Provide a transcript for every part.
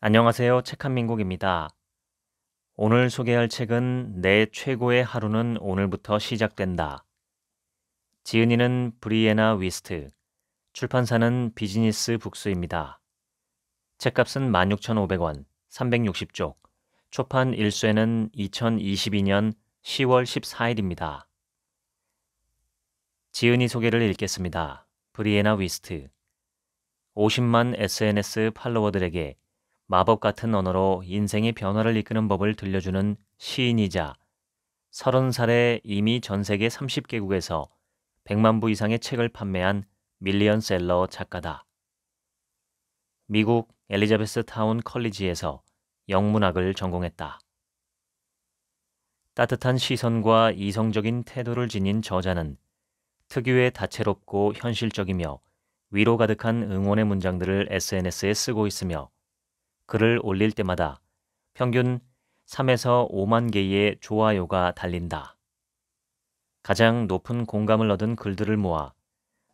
안녕하세요. 책 한민국입니다. 오늘 소개할 책은 내 최고의 하루는 오늘부터 시작된다. 지은이는 브리에나 위스트, 출판사는 비즈니스 북스입니다. 책값은 16,500원, 360쪽, 초판 일쇄는 2022년 10월 14일입니다. 지은이 소개를 읽겠습니다. 브리에나 위스트, 50만 SNS 팔로워들에게 마법 같은 언어로 인생의 변화를 이끄는 법을 들려주는 시인이자 30살에 이미 전 세계 30개국에서 100만 부 이상의 책을 판매한 밀리언셀러 작가다. 미국 엘리자베스 타운 컬리지에서 영문학을 전공했다. 따뜻한 시선과 이성적인 태도를 지닌 저자는 특유의 다채롭고 현실적이며 위로 가득한 응원의 문장들을 SNS에 쓰고 있으며 글을 올릴 때마다 평균 3에서 5만 개의 좋아요가 달린다. 가장 높은 공감을 얻은 글들을 모아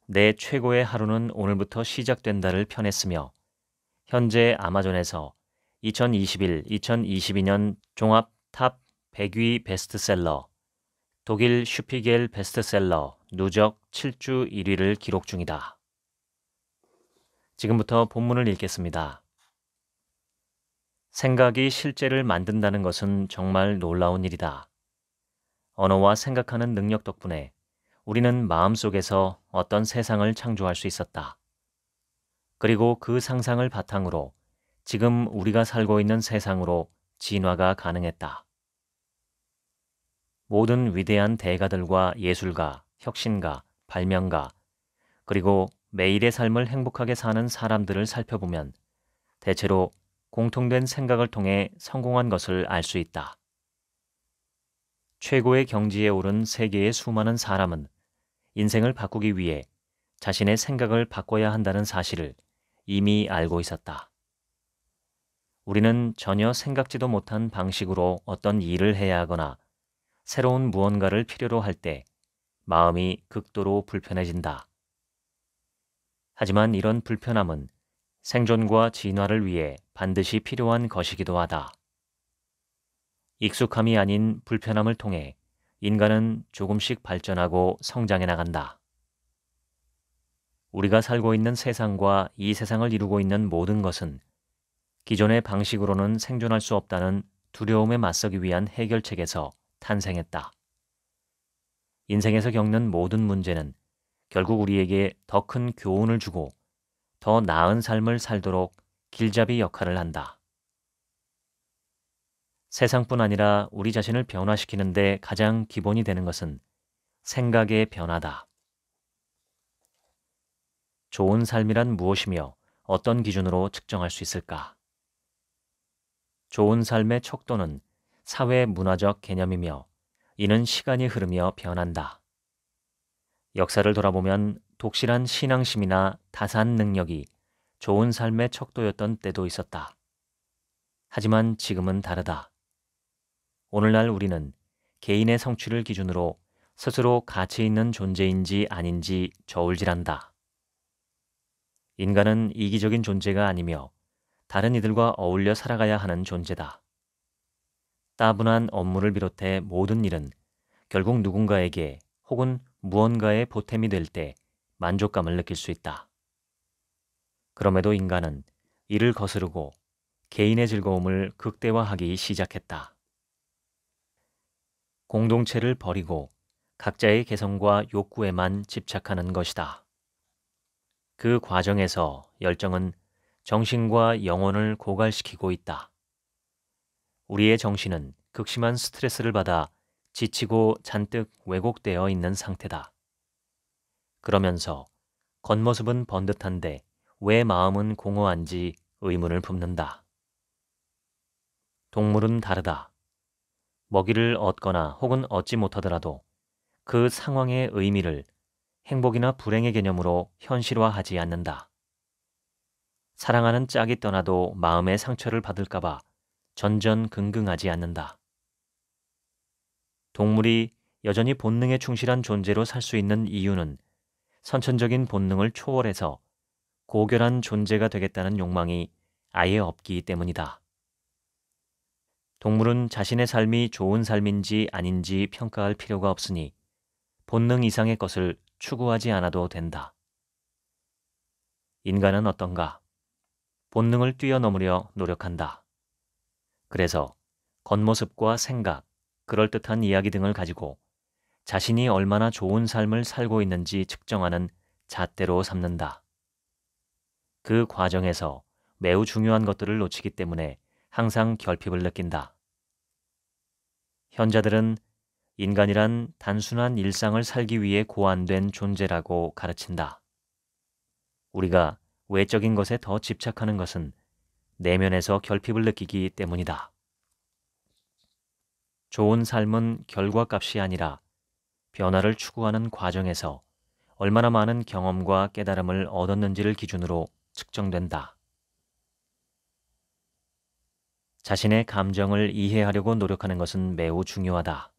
내 최고의 하루는 오늘부터 시작된다를 펴냈으며 현재 아마존에서 2021-2022년 종합 탑 100위 베스트셀러, 독일 슈피겔 베스트셀러 누적 7주 1위를 기록 중이다. 지금부터 본문을 읽겠습니다. 생각이 실제를 만든다는 것은 정말 놀라운 일이다. 언어와 생각하는 능력 덕분에 우리는 마음속에서 어떤 세상을 창조할 수 있었다. 그리고 그 상상을 바탕으로 지금 우리가 살고 있는 세상으로 진화가 가능했다. 모든 위대한 대가들과 예술가, 혁신가, 발명가, 그리고 매일의 삶을 행복하게 사는 사람들을 살펴보면 대체로 공통된 생각을 통해 성공한 것을 알 수 있다. 최고의 경지에 오른 세계의 수많은 사람은 인생을 바꾸기 위해 자신의 생각을 바꿔야 한다는 사실을 이미 알고 있었다. 우리는 전혀 생각지도 못한 방식으로 어떤 일을 해야 하거나 새로운 무언가를 필요로 할 때 마음이 극도로 불편해진다. 하지만 이런 불편함은 생존과 진화를 위해 반드시 필요한 것이기도 하다. 익숙함이 아닌 불편함을 통해 인간은 조금씩 발전하고 성장해 나간다. 우리가 살고 있는 세상과 이 세상을 이루고 있는 모든 것은 기존의 방식으로는 생존할 수 없다는 두려움에 맞서기 위한 해결책에서 탄생했다. 인생에서 겪는 모든 문제는 결국 우리에게 더 큰 교훈을 주고 더 나은 삶을 살도록 길잡이 역할을 한다. 세상뿐 아니라 우리 자신을 변화시키는데 가장 기본이 되는 것은 생각의 변화다. 좋은 삶이란 무엇이며 어떤 기준으로 측정할 수 있을까? 좋은 삶의 척도는 사회 문화적 개념이며 이는 시간이 흐르며 변한다. 역사를 돌아보면 독실한 신앙심이나 다산 능력이 좋은 삶의 척도였던 때도 있었다. 하지만 지금은 다르다. 오늘날 우리는 개인의 성취를 기준으로 스스로 가치 있는 존재인지 아닌지 저울질한다. 인간은 이기적인 존재가 아니며 다른 이들과 어울려 살아가야 하는 존재다. 따분한 업무를 비롯해 모든 일은 결국 누군가에게 혹은 무언가의 보탬이 될 때 만족감을 느낄 수 있다. 그럼에도 인간은 이를 거스르고 개인의 즐거움을 극대화하기 시작했다. 공동체를 버리고 각자의 개성과 욕구에만 집착하는 것이다. 그 과정에서 열정은 정신과 영혼을 고갈시키고 있다. 우리의 정신은 극심한 스트레스를 받아 지치고 잔뜩 왜곡되어 있는 상태다. 그러면서 겉모습은 번듯한데 왜 마음은 공허한지 의문을 품는다. 동물은 다르다. 먹이를 얻거나 혹은 얻지 못하더라도 그 상황의 의미를 행복이나 불행의 개념으로 현실화하지 않는다. 사랑하는 짝이 떠나도 마음의 상처를 받을까봐 전전긍긍하지 않는다. 동물이 여전히 본능에 충실한 존재로 살 수 있는 이유는 선천적인 본능을 초월해서 고결한 존재가 되겠다는 욕망이 아예 없기 때문이다. 동물은 자신의 삶이 좋은 삶인지 아닌지 평가할 필요가 없으니 본능 이상의 것을 추구하지 않아도 된다. 인간은 어떤가? 본능을 뛰어넘으려 노력한다. 그래서 겉모습과 생각, 그럴듯한 이야기 등을 가지고 자신이 얼마나 좋은 삶을 살고 있는지 측정하는 잣대로 삼는다. 그 과정에서 매우 중요한 것들을 놓치기 때문에 항상 결핍을 느낀다. 현자들은 인간이란 단순한 일상을 살기 위해 고안된 존재라고 가르친다. 우리가 외적인 것에 더 집착하는 것은 내면에서 결핍을 느끼기 때문이다. 좋은 삶은 결과값이 아니라 변화를 추구하는 과정에서 얼마나 많은 경험과 깨달음을 얻었는지를 기준으로 측정된다. 자신의 감정을 이해하려고 노력하는 것은 매우 중요하다.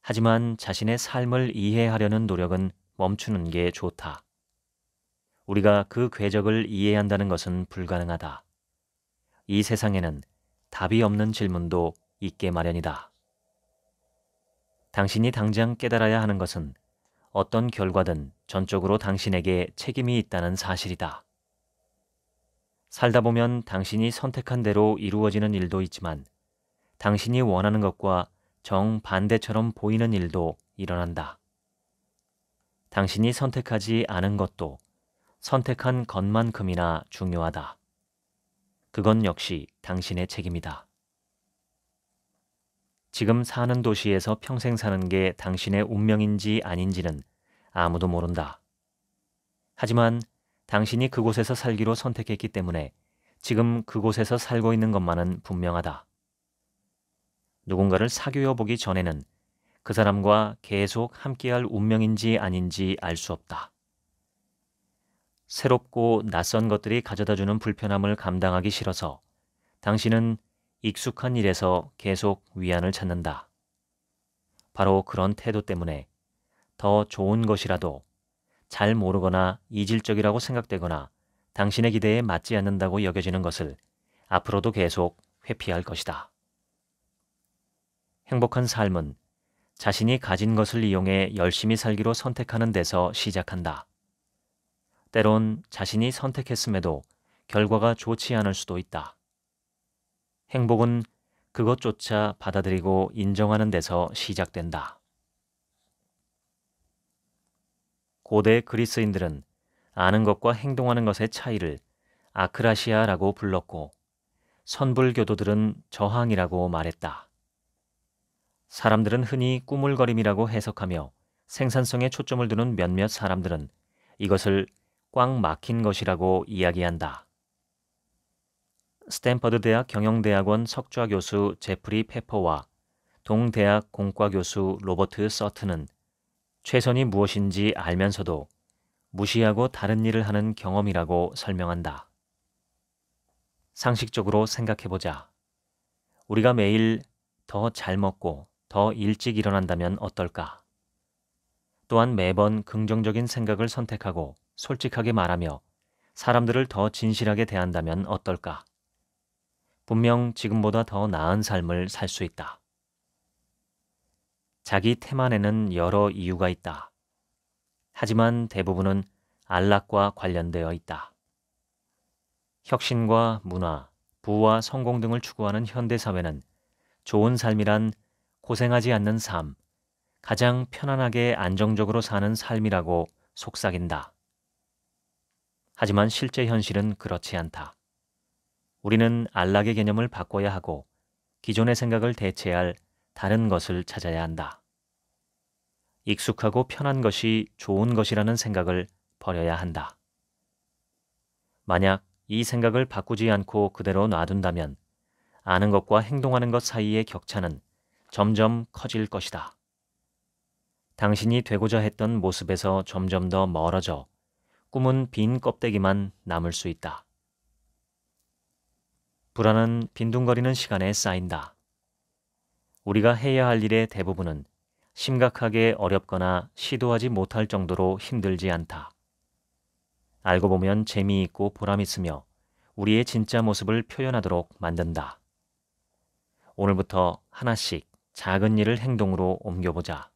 하지만 자신의 삶을 이해하려는 노력은 멈추는 게 좋다. 우리가 그 궤적을 이해한다는 것은 불가능하다. 이 세상에는 답이 없는 질문도 있게 마련이다. 당신이 당장 깨달아야 하는 것은 어떤 결과든 전적으로 당신에게 책임이 있다는 사실이다. 살다 보면 당신이 선택한 대로 이루어지는 일도 있지만 당신이 원하는 것과 정반대처럼 보이는 일도 일어난다. 당신이 선택하지 않은 것도 선택한 것만큼이나 중요하다. 그건 역시 당신의 책임이다. 지금 사는 도시에서 평생 사는 게 당신의 운명인지 아닌지는 아무도 모른다. 하지만 당신이 그곳에서 살기로 선택했기 때문에 지금 그곳에서 살고 있는 것만은 분명하다. 누군가를 사귀어 보기 전에는 그 사람과 계속 함께할 운명인지 아닌지 알 수 없다. 새롭고 낯선 것들이 가져다주는 불편함을 감당하기 싫어서 당신은 익숙한 일에서 계속 위안을 찾는다. 바로 그런 태도 때문에 더 좋은 것이라도 잘 모르거나 이질적이라고 생각되거나 당신의 기대에 맞지 않는다고 여겨지는 것을 앞으로도 계속 회피할 것이다. 행복한 삶은 자신이 가진 것을 이용해 열심히 살기로 선택하는 데서 시작한다. 때론 자신이 선택했음에도 결과가 좋지 않을 수도 있다. 행복은 그것조차 받아들이고 인정하는 데서 시작된다. 고대 그리스인들은 아는 것과 행동하는 것의 차이를 아크라시아라고 불렀고 선불교도들은 저항이라고 말했다. 사람들은 흔히 꾸물거림이라고 해석하며 생산성에 초점을 두는 몇몇 사람들은 이것을 꽉 막힌 것이라고 이야기한다. 스탠퍼드 대학 경영대학원 석좌 교수 제프리 페퍼와 동대학 공과 교수 로버트 서튼은 최선이 무엇인지 알면서도 무시하고 다른 일을 하는 경험이라고 설명한다. 상식적으로 생각해보자. 우리가 매일 더 잘 먹고 더 일찍 일어난다면 어떨까? 또한 매번 긍정적인 생각을 선택하고 솔직하게 말하며 사람들을 더 진실하게 대한다면 어떨까? 분명 지금보다 더 나은 삶을 살 수 있다. 자기 태만에는 여러 이유가 있다. 하지만 대부분은 안락과 관련되어 있다. 혁신과 문화, 부와 성공 등을 추구하는 현대사회는 좋은 삶이란 고생하지 않는 삶, 가장 편안하게 안정적으로 사는 삶이라고 속삭인다. 하지만 실제 현실은 그렇지 않다. 우리는 안락의 개념을 바꿔야 하고 기존의 생각을 대체할 다른 것을 찾아야 한다. 익숙하고 편한 것이 좋은 것이라는 생각을 버려야 한다. 만약 이 생각을 바꾸지 않고 그대로 놔둔다면 아는 것과 행동하는 것 사이의 격차는 점점 커질 것이다. 당신이 되고자 했던 모습에서 점점 더 멀어져 꿈은 빈 껍데기만 남을 수 있다. 불안은 빈둥거리는 시간에 쌓인다. 우리가 해야 할 일의 대부분은 심각하게 어렵거나 시도하지 못할 정도로 힘들지 않다. 알고 보면 재미있고 보람있으며 우리의 진짜 모습을 표현하도록 만든다. 오늘부터 하나씩 작은 일을 행동으로 옮겨보자.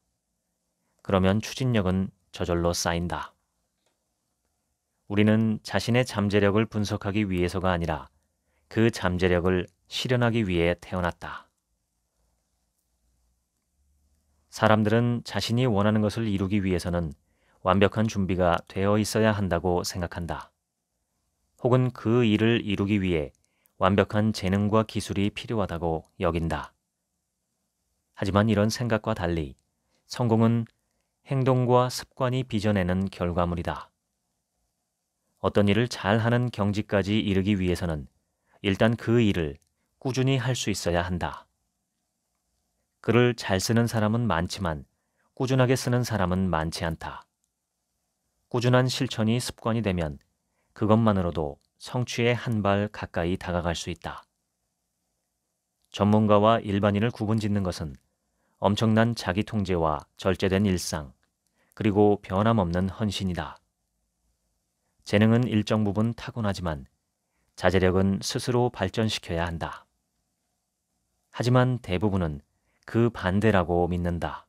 그러면 추진력은 저절로 쌓인다. 우리는 자신의 잠재력을 분석하기 위해서가 아니라 그 잠재력을 실현하기 위해 태어났다. 사람들은 자신이 원하는 것을 이루기 위해서는 완벽한 준비가 되어 있어야 한다고 생각한다. 혹은 그 일을 이루기 위해 완벽한 재능과 기술이 필요하다고 여긴다. 하지만 이런 생각과 달리 성공은 행동과 습관이 빚어내는 결과물이다. 어떤 일을 잘하는 경지까지 이르기 위해서는 일단 그 일을 꾸준히 할 수 있어야 한다. 글을 잘 쓰는 사람은 많지만 꾸준하게 쓰는 사람은 많지 않다. 꾸준한 실천이 습관이 되면 그것만으로도 성취에 한 발 가까이 다가갈 수 있다. 전문가와 일반인을 구분짓는 것은 엄청난 자기 통제와 절제된 일상, 그리고 변함없는 헌신이다. 재능은 일정 부분 타고나지만 자제력은 스스로 발전시켜야 한다. 하지만 대부분은 그 반대라고 믿는다.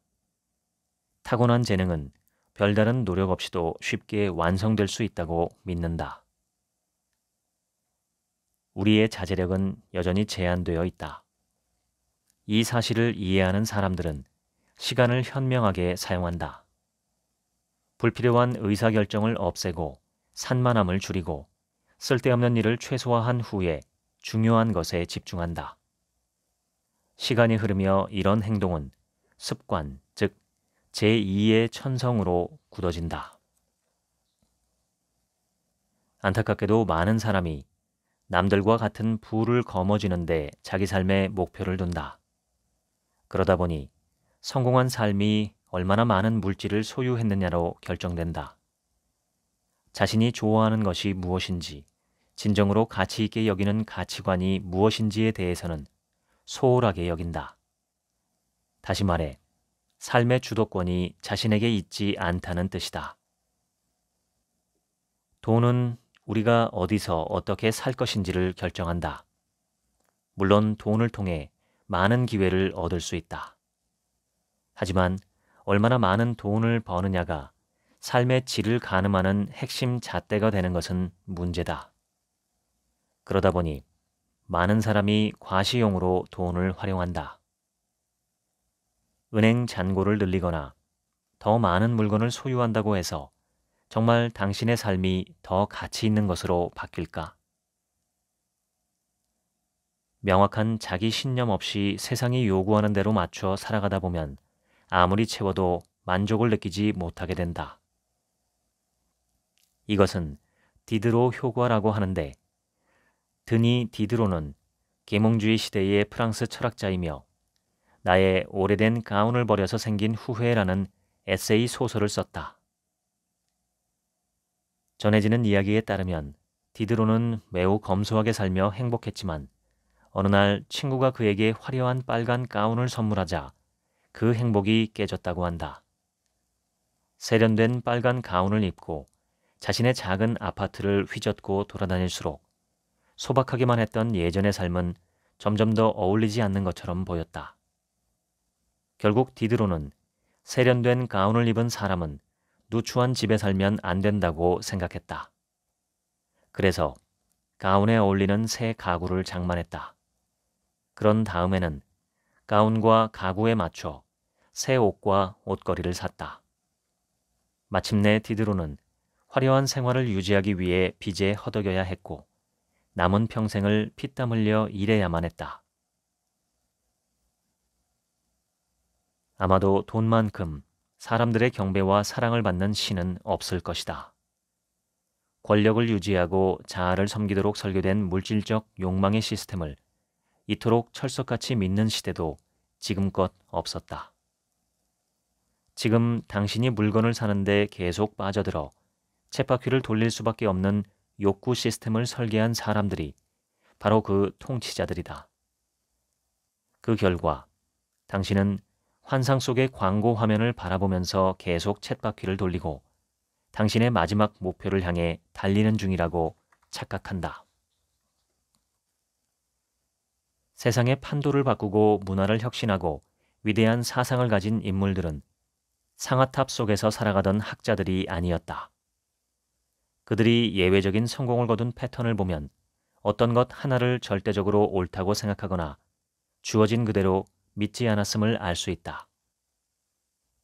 타고난 재능은 별다른 노력 없이도 쉽게 완성될 수 있다고 믿는다. 우리의 자제력은 여전히 제한되어 있다. 이 사실을 이해하는 사람들은 시간을 현명하게 사용한다. 불필요한 의사결정을 없애고 산만함을 줄이고 쓸데없는 일을 최소화한 후에 중요한 것에 집중한다. 시간이 흐르며 이런 행동은 습관, 즉 제2의 천성으로 굳어진다. 안타깝게도 많은 사람이 남들과 같은 부를 거머쥐는데 자기 삶의 목표를 둔다. 그러다 보니 성공한 삶이 얼마나 많은 물질을 소유했느냐로 결정된다. 자신이 좋아하는 것이 무엇인지, 진정으로 가치 있게 여기는 가치관이 무엇인지에 대해서는 소홀하게 여긴다. 다시 말해, 삶의 주도권이 자신에게 있지 않다는 뜻이다. 돈은 우리가 어디서 어떻게 살 것인지를 결정한다. 물론 돈을 통해 많은 기회를 얻을 수 있다. 하지만 얼마나 많은 돈을 버느냐가 삶의 질을 가늠하는 핵심 잣대가 되는 것은 문제다. 그러다 보니 많은 사람이 과시용으로 돈을 활용한다. 은행 잔고를 늘리거나 더 많은 물건을 소유한다고 해서 정말 당신의 삶이 더 가치 있는 것으로 바뀔까? 명확한 자기 신념 없이 세상이 요구하는 대로 맞춰 살아가다 보면 아무리 채워도 만족을 느끼지 못하게 된다. 이것은 디드로 효과라고 하는데, 드니 디드로는 계몽주의 시대의 프랑스 철학자이며 나의 오래된 가운을 버려서 생긴 후회라는 에세이 소설을 썼다. 전해지는 이야기에 따르면 디드로는 매우 검소하게 살며 행복했지만 어느 날 친구가 그에게 화려한 빨간 가운을 선물하자 그 행복이 깨졌다고 한다. 세련된 빨간 가운을 입고 자신의 작은 아파트를 휘젓고 돌아다닐수록 소박하기만 했던 예전의 삶은 점점 더 어울리지 않는 것처럼 보였다. 결국 디드로는 세련된 가운을 입은 사람은 누추한 집에 살면 안 된다고 생각했다. 그래서 가운에 어울리는 새 가구를 장만했다. 그런 다음에는 가운과 가구에 맞춰 새 옷과 옷걸이를 샀다. 마침내 디드로는 화려한 생활을 유지하기 위해 빚에 허덕여야 했고 남은 평생을 피땀 흘려 일해야만 했다. 아마도 돈만큼 사람들의 경배와 사랑을 받는 신은 없을 것이다. 권력을 유지하고 자아를 섬기도록 설계된 물질적 욕망의 시스템을 이토록 철석같이 믿는 시대도 지금껏 없었다. 지금 당신이 물건을 사는데 계속 빠져들어 쳇바퀴를 돌릴 수밖에 없는 욕구 시스템을 설계한 사람들이 바로 그 통치자들이다. 그 결과 당신은 환상 속의 광고 화면을 바라보면서 계속 쳇바퀴를 돌리고 당신의 마지막 목표를 향해 달리는 중이라고 착각한다. 세상의 판도를 바꾸고 문화를 혁신하고 위대한 사상을 가진 인물들은 상아탑 속에서 살아가던 학자들이 아니었다. 그들이 예외적인 성공을 거둔 패턴을 보면 어떤 것 하나를 절대적으로 옳다고 생각하거나 주어진 그대로 믿지 않았음을 알 수 있다.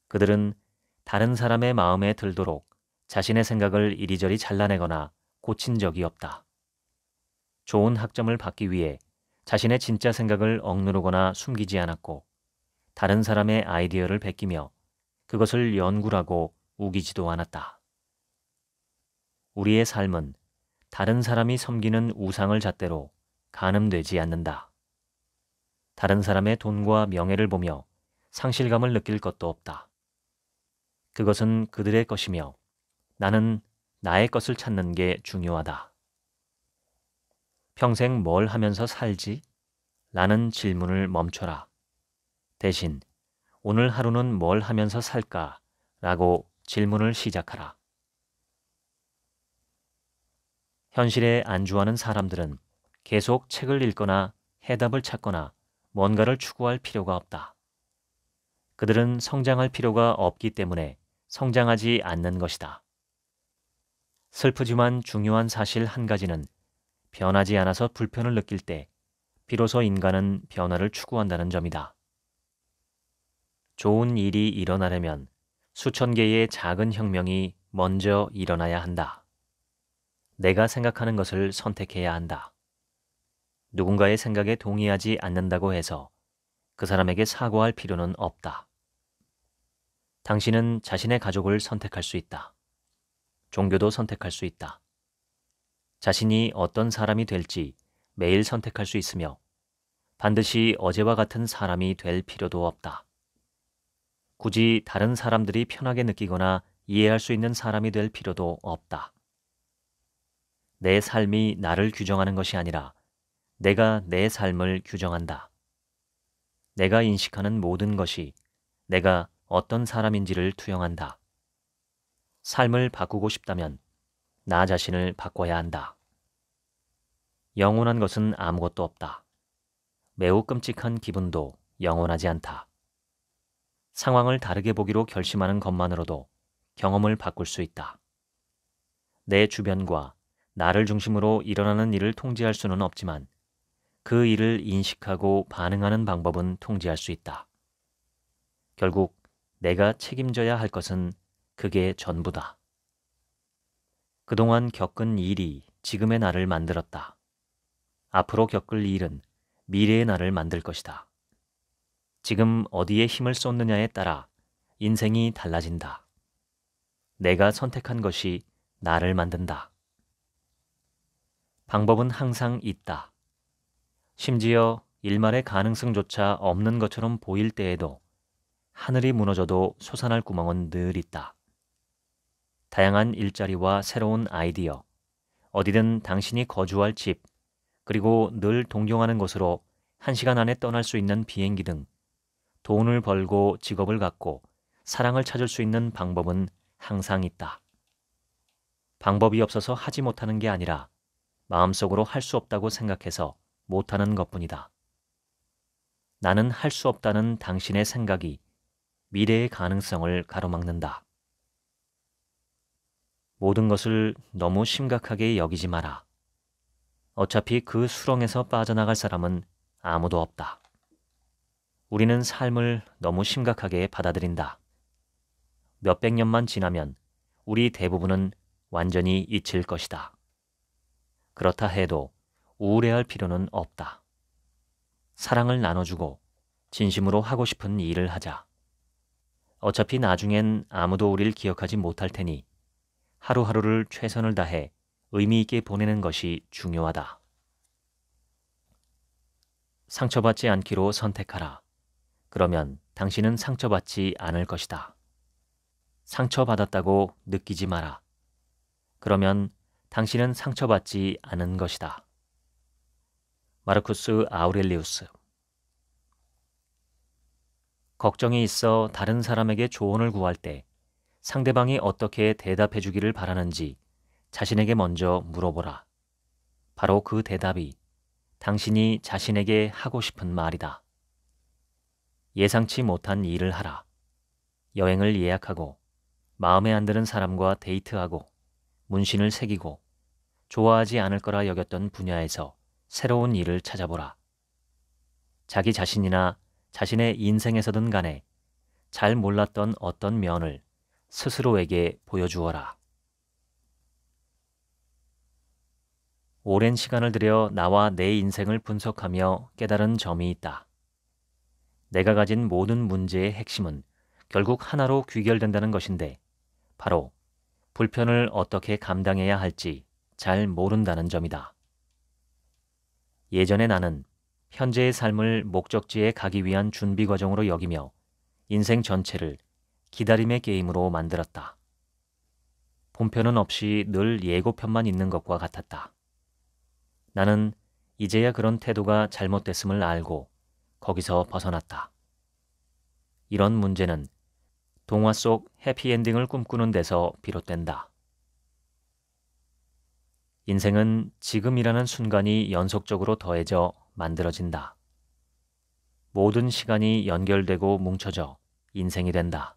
그들은 다른 사람의 마음에 들도록 자신의 생각을 이리저리 잘라내거나 고친 적이 없다. 좋은 학점을 받기 위해 자신의 진짜 생각을 억누르거나 숨기지 않았고 다른 사람의 아이디어를 베끼며 그것을 연구하고 우기지도 않았다. 우리의 삶은 다른 사람이 섬기는 우상을 잣대로 가늠되지 않는다. 다른 사람의 돈과 명예를 보며 상실감을 느낄 것도 없다. 그것은 그들의 것이며 나는 나의 것을 찾는 게 중요하다. 평생 뭘 하면서 살지? 라는 질문을 멈춰라. 대신 오늘 하루는 뭘 하면서 살까? 라고 질문을 시작하라. 현실에 안주하는 사람들은 계속 책을 읽거나 해답을 찾거나 뭔가를 추구할 필요가 없다. 그들은 성장할 필요가 없기 때문에 성장하지 않는 것이다. 슬프지만 중요한 사실 한 가지는 변하지 않아서 불편을 느낄 때 비로소 인간은 변화를 추구한다는 점이다. 좋은 일이 일어나려면 수천 개의 작은 혁명이 먼저 일어나야 한다. 내가 생각하는 것을 선택해야 한다. 누군가의 생각에 동의하지 않는다고 해서 그 사람에게 사과할 필요는 없다. 당신은 자신의 가족을 선택할 수 있다. 종교도 선택할 수 있다. 자신이 어떤 사람이 될지 매일 선택할 수 있으며 반드시 어제와 같은 사람이 될 필요도 없다. 굳이 다른 사람들이 편하게 느끼거나 이해할 수 있는 사람이 될 필요도 없다. 내 삶이 나를 규정하는 것이 아니라 내가 내 삶을 규정한다. 내가 인식하는 모든 것이 내가 어떤 사람인지를 투영한다. 삶을 바꾸고 싶다면 나 자신을 바꿔야 한다. 영원한 것은 아무것도 없다. 매우 끔찍한 기분도 영원하지 않다. 상황을 다르게 보기로 결심하는 것만으로도 경험을 바꿀 수 있다. 내 주변과 나를 중심으로 일어나는 일을 통제할 수는 없지만 그 일을 인식하고 반응하는 방법은 통제할 수 있다. 결국 내가 책임져야 할 것은 그게 전부다. 그동안 겪은 일이 지금의 나를 만들었다. 앞으로 겪을 일은 미래의 나를 만들 것이다. 지금 어디에 힘을 쏟느냐에 따라 인생이 달라진다. 내가 선택한 것이 나를 만든다. 방법은 항상 있다. 심지어 일말의 가능성조차 없는 것처럼 보일 때에도 하늘이 무너져도 솟아날 구멍은 늘 있다. 다양한 일자리와 새로운 아이디어, 어디든 당신이 거주할 집, 그리고 늘 동경하는 곳으로 1시간 안에 떠날 수 있는 비행기 등 돈을 벌고 직업을 갖고 사랑을 찾을 수 있는 방법은 항상 있다. 방법이 없어서 하지 못하는 게 아니라 마음속으로 할 수 없다고 생각해서 못하는 것뿐이다. 나는 할 수 없다는 당신의 생각이 미래의 가능성을 가로막는다. 모든 것을 너무 심각하게 여기지 마라. 어차피 그 수렁에서 빠져나갈 사람은 아무도 없다. 우리는 삶을 너무 심각하게 받아들인다. 몇백 년만 지나면 우리 대부분은 완전히 잊힐 것이다. 그렇다 해도 우울해할 필요는 없다. 사랑을 나눠주고 진심으로 하고 싶은 일을 하자. 어차피 나중엔 아무도 우릴 기억하지 못할 테니 하루하루를 최선을 다해 의미 있게 보내는 것이 중요하다. 상처받지 않기로 선택하라. 그러면 당신은 상처받지 않을 것이다. 상처받았다고 느끼지 마라. 그러면 당신은 상처받지 않은 것이다. 마르쿠스 아우렐리우스. 걱정이 있어 다른 사람에게 조언을 구할 때 상대방이 어떻게 대답해 주기를 바라는지 자신에게 먼저 물어보라. 바로 그 대답이 당신이 자신에게 하고 싶은 말이다. 예상치 못한 일을 하라. 여행을 예약하고 마음에 안 드는 사람과 데이트하고 문신을 새기고 좋아하지 않을 거라 여겼던 분야에서 새로운 일을 찾아보라. 자기 자신이나 자신의 인생에서든 간에 잘 몰랐던 어떤 면을 스스로에게 보여주어라. 오랜 시간을 들여 나와 내 인생을 분석하며 깨달은 점이 있다. 내가 가진 모든 문제의 핵심은 결국 하나로 귀결된다는 것인데 바로 불편을 어떻게 감당해야 할지 잘 모른다는 점이다. 예전에 나는 현재의 삶을 목적지에 가기 위한 준비 과정으로 여기며 인생 전체를 기다림의 게임으로 만들었다. 본편은 없이 늘 예고편만 있는 것과 같았다. 나는 이제야 그런 태도가 잘못됐음을 알고 거기서 벗어났다. 이런 문제는 동화 속 해피엔딩을 꿈꾸는 데서 비롯된다. 인생은 지금이라는 순간이 연속적으로 더해져 만들어진다. 모든 시간이 연결되고 뭉쳐져 인생이 된다.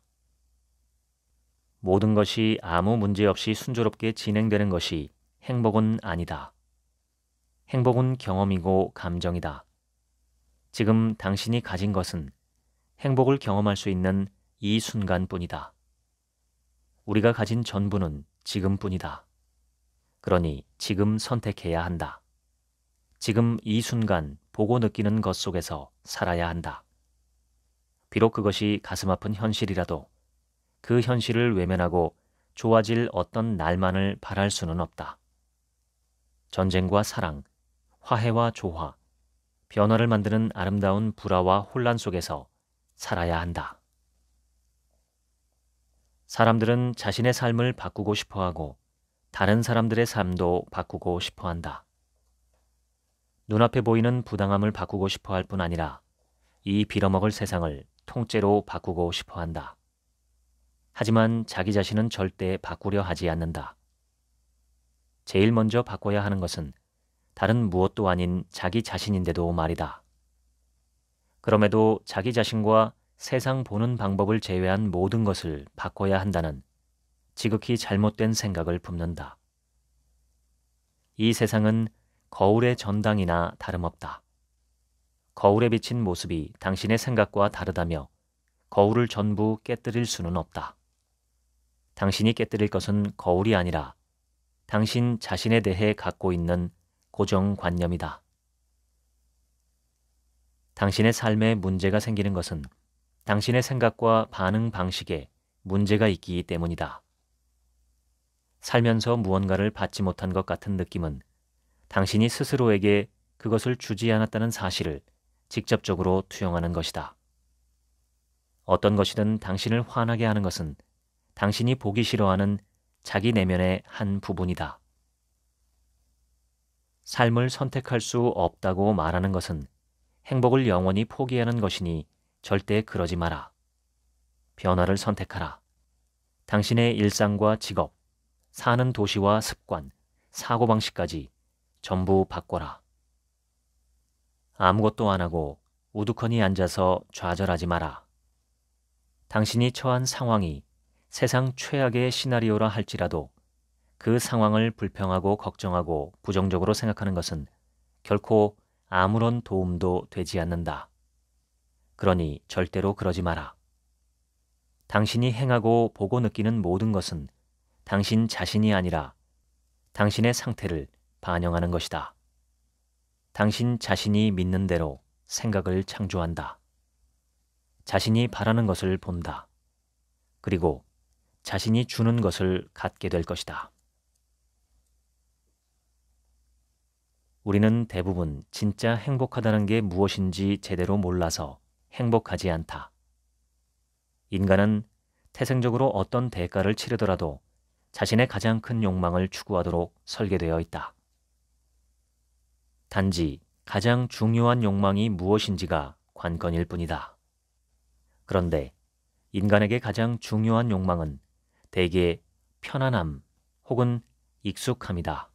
모든 것이 아무 문제 없이 순조롭게 진행되는 것이 행복은 아니다. 행복은 경험이고 감정이다. 지금 당신이 가진 것은 행복을 경험할 수 있는 이 순간뿐이다. 우리가 가진 전부는 지금뿐이다. 그러니 지금 선택해야 한다. 지금 이 순간 보고 느끼는 것 속에서 살아야 한다. 비록 그것이 가슴 아픈 현실이라도 그 현실을 외면하고 좋아질 어떤 날만을 바랄 수는 없다. 전쟁과 사랑, 화해와 조화, 변화를 만드는 아름다운 불화와 혼란 속에서 살아야 한다. 사람들은 자신의 삶을 바꾸고 싶어하고 다른 사람들의 삶도 바꾸고 싶어한다. 눈앞에 보이는 부당함을 바꾸고 싶어할 뿐 아니라 이 빌어먹을 세상을 통째로 바꾸고 싶어한다. 하지만 자기 자신은 절대 바꾸려 하지 않는다. 제일 먼저 바꿔야 하는 것은 다른 무엇도 아닌 자기 자신인데도 말이다. 그럼에도 자기 자신과 세상 보는 방법을 제외한 모든 것을 바꿔야 한다는 지극히 잘못된 생각을 품는다. 이 세상은 거울의 전당이나 다름없다. 거울에 비친 모습이 당신의 생각과 다르다며 거울을 전부 깨뜨릴 수는 없다. 당신이 깨뜨릴 것은 거울이 아니라 당신 자신에 대해 갖고 있는 고정관념이다. 당신의 삶에 문제가 생기는 것은 당신의 생각과 반응 방식에 문제가 있기 때문이다. 살면서 무언가를 받지 못한 것 같은 느낌은 당신이 스스로에게 그것을 주지 않았다는 사실을 직접적으로 투영하는 것이다. 어떤 것이든 당신을 화나게 하는 것은 당신이 보기 싫어하는 자기 내면의 한 부분이다. 삶을 선택할 수 없다고 말하는 것은 행복을 영원히 포기하는 것이니 절대 그러지 마라. 변화를 선택하라. 당신의 일상과 직업, 사는 도시와 습관, 사고방식까지 전부 바꿔라. 아무것도 안 하고 우두커니 앉아서 좌절하지 마라. 당신이 처한 상황이 세상 최악의 시나리오라 할지라도 그 상황을 불평하고 걱정하고 부정적으로 생각하는 것은 결코 아무런 도움도 되지 않는다. 그러니 절대로 그러지 마라. 당신이 행하고 보고 느끼는 모든 것은 당신 자신이 아니라 당신의 상태를 반영하는 것이다. 당신 자신이 믿는 대로 생각을 창조한다. 자신이 바라는 것을 본다. 그리고 자신이 주는 것을 갖게 될 것이다. 우리는 대부분 진짜 행복하다는 게 무엇인지 제대로 몰라서 행복하지 않다. 인간은 태생적으로 어떤 대가를 치르더라도 자신의 가장 큰 욕망을 추구하도록 설계되어 있다. 단지 가장 중요한 욕망이 무엇인지가 관건일 뿐이다. 그런데 인간에게 가장 중요한 욕망은 대개 편안함 혹은 익숙함이다.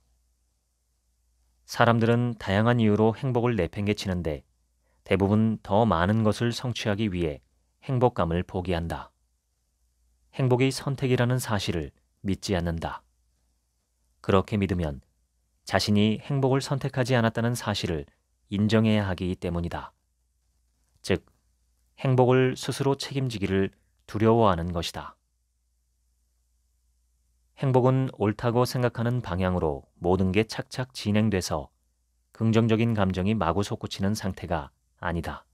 사람들은 다양한 이유로 행복을 내팽개치는데 대부분 더 많은 것을 성취하기 위해 행복감을 포기한다. 행복이 선택이라는 사실을 믿지 않는다. 그렇게 믿으면 자신이 행복을 선택하지 않았다는 사실을 인정해야 하기 때문이다. 즉, 행복을 스스로 책임지기를 두려워하는 것이다. 행복은 옳다고 생각하는 방향으로 모든 게 착착 진행돼서 긍정적인 감정이 마구 솟구치는 상태가 아니다.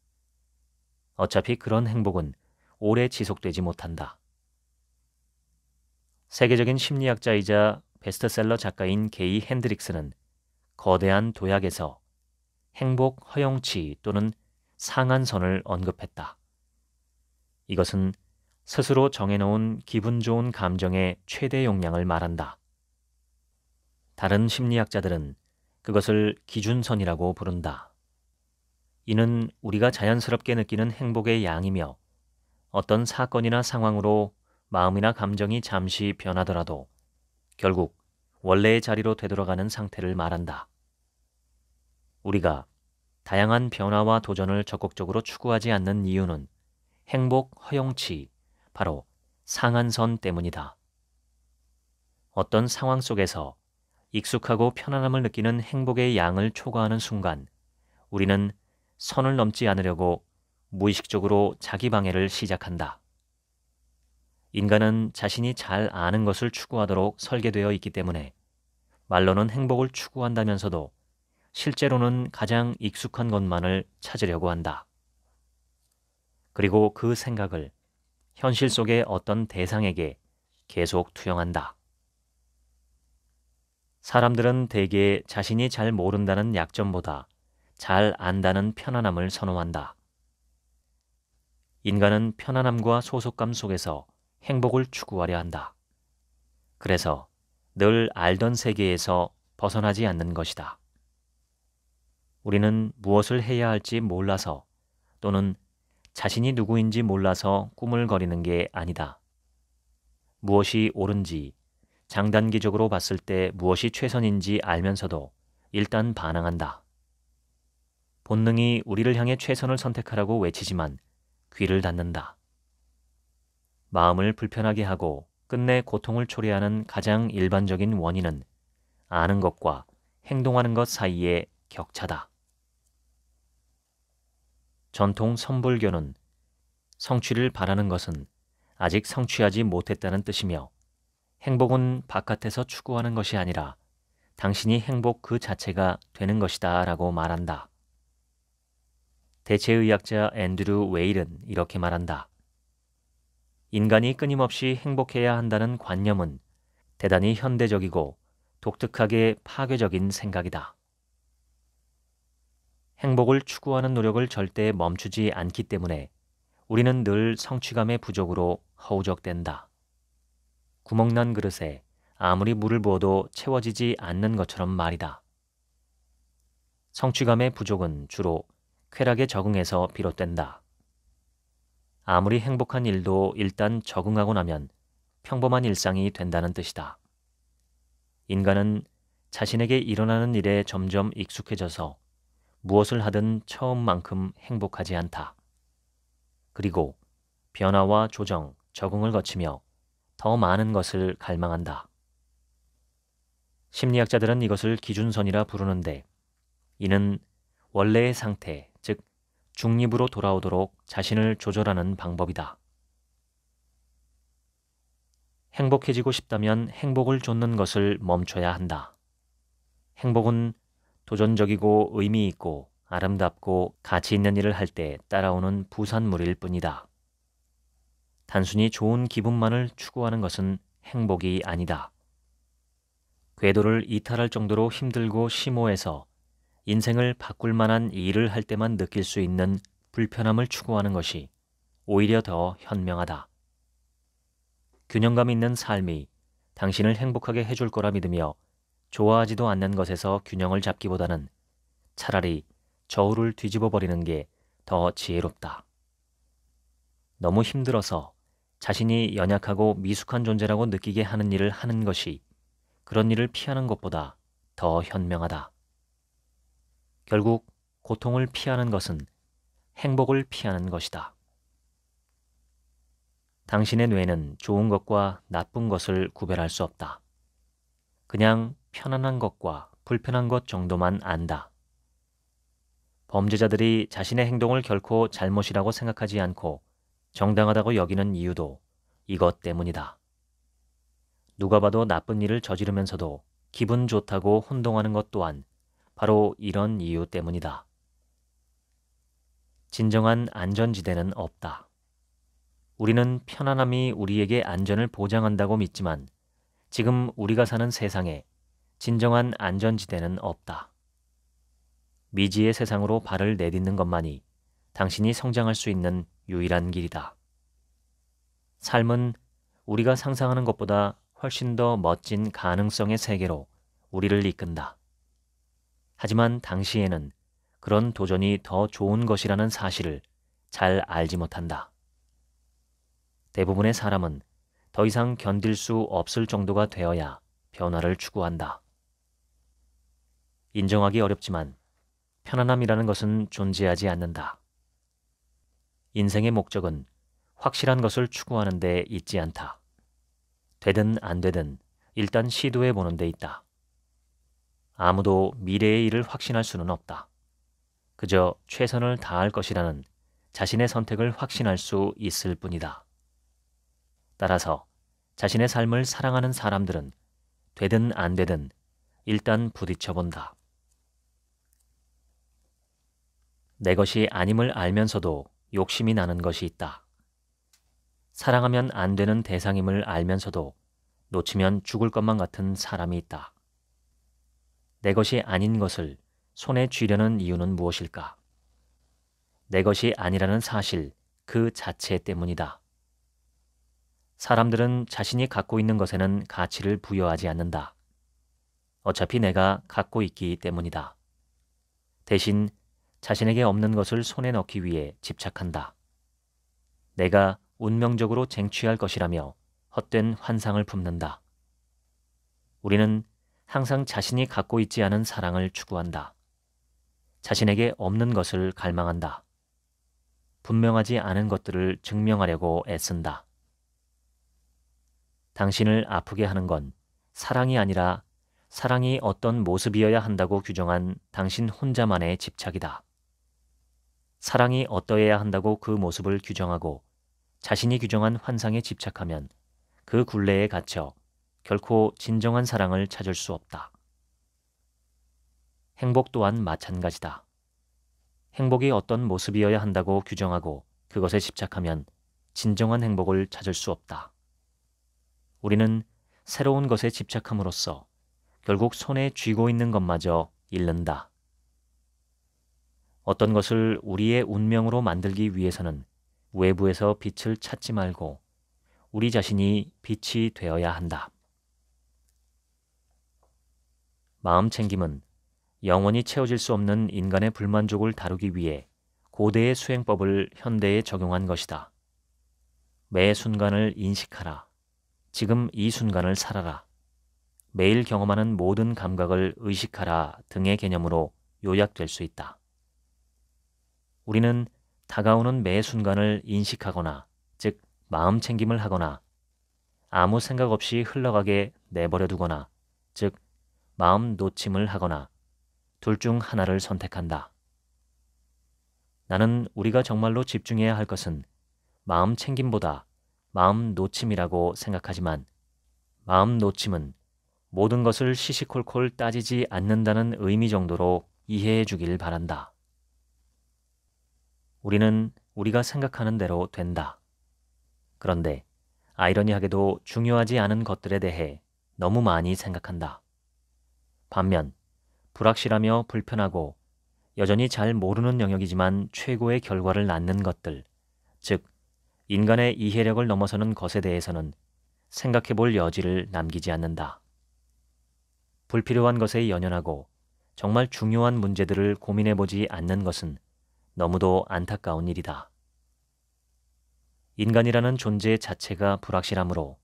어차피 그런 행복은 오래 지속되지 못한다. 세계적인 심리학자이자 베스트셀러 작가인 게이 핸드릭스는 거대한 도약에서 행복 허용치 또는 상한선을 언급했다. 이것은 스스로 정해놓은 기분 좋은 감정의 최대 용량을 말한다. 다른 심리학자들은 그것을 기준선이라고 부른다. 이는 우리가 자연스럽게 느끼는 행복의 양이며 어떤 사건이나 상황으로 마음이나 감정이 잠시 변하더라도 결국 원래의 자리로 되돌아가는 상태를 말한다. 우리가 다양한 변화와 도전을 적극적으로 추구하지 않는 이유는 행복 허용치, 바로 상한선 때문이다. 어떤 상황 속에서 익숙하고 편안함을 느끼는 행복의 양을 초과하는 순간 우리는 선을 넘지 않으려고 무의식적으로 자기 방해를 시작한다. 인간은 자신이 잘 아는 것을 추구하도록 설계되어 있기 때문에 말로는 행복을 추구한다면서도 실제로는 가장 익숙한 것만을 찾으려고 한다. 그리고 그 생각을 현실 속의 어떤 대상에게 계속 투영한다. 사람들은 대개 자신이 잘 모른다는 약점보다 잘 안다는 편안함을 선호한다. 인간은 편안함과 소속감 속에서 행복을 추구하려 한다. 그래서 늘 알던 세계에서 벗어나지 않는 것이다. 우리는 무엇을 해야 할지 몰라서 또는 자신이 누구인지 몰라서 꾸물거리는 게 아니다. 무엇이 옳은지, 장단기적으로 봤을 때 무엇이 최선인지 알면서도 일단 반항한다. 본능이 우리를 향해 최선을 선택하라고 외치지만 귀를 닫는다. 마음을 불편하게 하고 끝내 고통을 초래하는 가장 일반적인 원인은 아는 것과 행동하는 것 사이의 격차다. 전통 선불교는 성취를 바라는 것은 아직 성취하지 못했다는 뜻이며 행복은 바깥에서 추구하는 것이 아니라 당신이 행복 그 자체가 되는 것이다 라고 말한다. 대체의학자 앤드류 웨일은 이렇게 말한다. 인간이 끊임없이 행복해야 한다는 관념은 대단히 현대적이고 독특하게 파괴적인 생각이다. 행복을 추구하는 노력을 절대 멈추지 않기 때문에 우리는 늘 성취감의 부족으로 허우적댄다. 구멍난 그릇에 아무리 물을 부어도 채워지지 않는 것처럼 말이다. 성취감의 부족은 주로 쾌락에 적응해서 비롯된다. 아무리 행복한 일도 일단 적응하고 나면 평범한 일상이 된다는 뜻이다. 인간은 자신에게 일어나는 일에 점점 익숙해져서 무엇을 하든 처음만큼 행복하지 않다. 그리고 변화와 조정, 적응을 거치며 더 많은 것을 갈망한다. 심리학자들은 이것을 기준선이라 부르는데 이는 원래의 상태, 즉 중립으로 돌아오도록 자신을 조절하는 방법이다. 행복해지고 싶다면 행복을 좇는 것을 멈춰야 한다. 행복은 도전적이고 의미 있고 아름답고 가치 있는 일을 할 때 따라오는 부산물일 뿐이다. 단순히 좋은 기분만을 추구하는 것은 행복이 아니다. 궤도를 이탈할 정도로 힘들고 심오해서 인생을 바꿀 만한 일을 할 때만 느낄 수 있는 불편함을 추구하는 것이 오히려 더 현명하다. 균형감 있는 삶이 당신을 행복하게 해줄 거라 믿으며 좋아하지도 않는 것에서 균형을 잡기보다는 차라리 저울을 뒤집어 버리는 게 더 지혜롭다. 너무 힘들어서 자신이 연약하고 미숙한 존재라고 느끼게 하는 일을 하는 것이 그런 일을 피하는 것보다 더 현명하다. 결국 고통을 피하는 것은 행복을 피하는 것이다. 당신의 뇌는 좋은 것과 나쁜 것을 구별할 수 없다. 그냥 편안한 것과 불편한 것 정도만 안다. 범죄자들이 자신의 행동을 결코 잘못이라고 생각하지 않고 정당하다고 여기는 이유도 이것 때문이다. 누가 봐도 나쁜 일을 저지르면서도 기분 좋다고 혼동하는 것 또한 바로 이런 이유 때문이다. 진정한 안전지대는 없다. 우리는 편안함이 우리에게 안전을 보장한다고 믿지만 지금 우리가 사는 세상에 진정한 안전지대는 없다. 미지의 세상으로 발을 내딛는 것만이 당신이 성장할 수 있는 유일한 길이다. 삶은 우리가 상상하는 것보다 훨씬 더 멋진 가능성의 세계로 우리를 이끈다. 하지만 당시에는 그런 도전이 더 좋은 것이라는 사실을 잘 알지 못한다. 대부분의 사람은 더 이상 견딜 수 없을 정도가 되어야 변화를 추구한다. 인정하기 어렵지만 편안함이라는 것은 존재하지 않는다. 인생의 목적은 확실한 것을 추구하는 데 있지 않다. 되든 안 되든 일단 시도해 보는 데 있다. 아무도 미래의 일을 확신할 수는 없다. 그저 최선을 다할 것이라는 자신의 선택을 확신할 수 있을 뿐이다. 따라서 자신의 삶을 사랑하는 사람들은 되든 안 되든 일단 부딪혀 본다. 내 것이 아님을 알면서도 욕심이 나는 것이 있다. 사랑하면 안 되는 대상임을 알면서도 놓치면 죽을 것만 같은 사람이 있다. 내 것이 아닌 것을 손에 쥐려는 이유는 무엇일까? 내 것이 아니라는 사실 그 자체 때문이다. 사람들은 자신이 갖고 있는 것에는 가치를 부여하지 않는다. 어차피 내가 갖고 있기 때문이다. 대신 자신에게 없는 것을 손에 넣기 위해 집착한다. 내가 운명적으로 쟁취할 것이라며 헛된 환상을 품는다. 우리는 항상 자신이 갖고 있지 않은 사랑을 추구한다. 자신에게 없는 것을 갈망한다. 분명하지 않은 것들을 증명하려고 애쓴다. 당신을 아프게 하는 건 사랑이 아니라 사랑이 어떤 모습이어야 한다고 규정한 당신 혼자만의 집착이다. 사랑이 어떠해야 한다고 그 모습을 규정하고 자신이 규정한 환상에 집착하면 그 굴레에 갇혀 결코 진정한 사랑을 찾을 수 없다. 행복 또한 마찬가지다. 행복이 어떤 모습이어야 한다고 규정하고 그것에 집착하면 진정한 행복을 찾을 수 없다. 우리는 새로운 것에 집착함으로써 결국 손에 쥐고 있는 것마저 잃는다. 어떤 것을 우리의 운명으로 만들기 위해서는 외부에서 빛을 찾지 말고 우리 자신이 빛이 되어야 한다. 마음 챙김은 영원히 채워질 수 없는 인간의 불만족을 다루기 위해 고대의 수행법을 현대에 적용한 것이다. 매 순간을 인식하라. 지금 이 순간을 살아라. 매일 경험하는 모든 감각을 의식하라 등의 개념으로 요약될 수 있다. 우리는 다가오는 매 순간을 인식하거나, 즉 마음 챙김을 하거나, 아무 생각 없이 흘러가게 내버려 두거나, 즉 마음 놓침을 하거나, 둘 중 하나를 선택한다. 나는 우리가 정말로 집중해야 할 것은 마음 챙김보다 마음 놓침이라고 생각하지만, 마음 놓침은 모든 것을 시시콜콜 따지지 않는다는 의미 정도로 이해해 주길 바란다. 우리는 우리가 생각하는 대로 된다. 그런데 아이러니하게도 중요하지 않은 것들에 대해 너무 많이 생각한다. 반면 불확실하며 불편하고 여전히 잘 모르는 영역이지만 최고의 결과를 낳는 것들, 즉 인간의 이해력을 넘어서는 것에 대해서는 생각해 볼 여지를 남기지 않는다. 불필요한 것에 연연하고 정말 중요한 문제들을 고민해 보지 않는 것은 너무도 안타까운 일이다. 인간이라는 존재 자체가 불확실하므로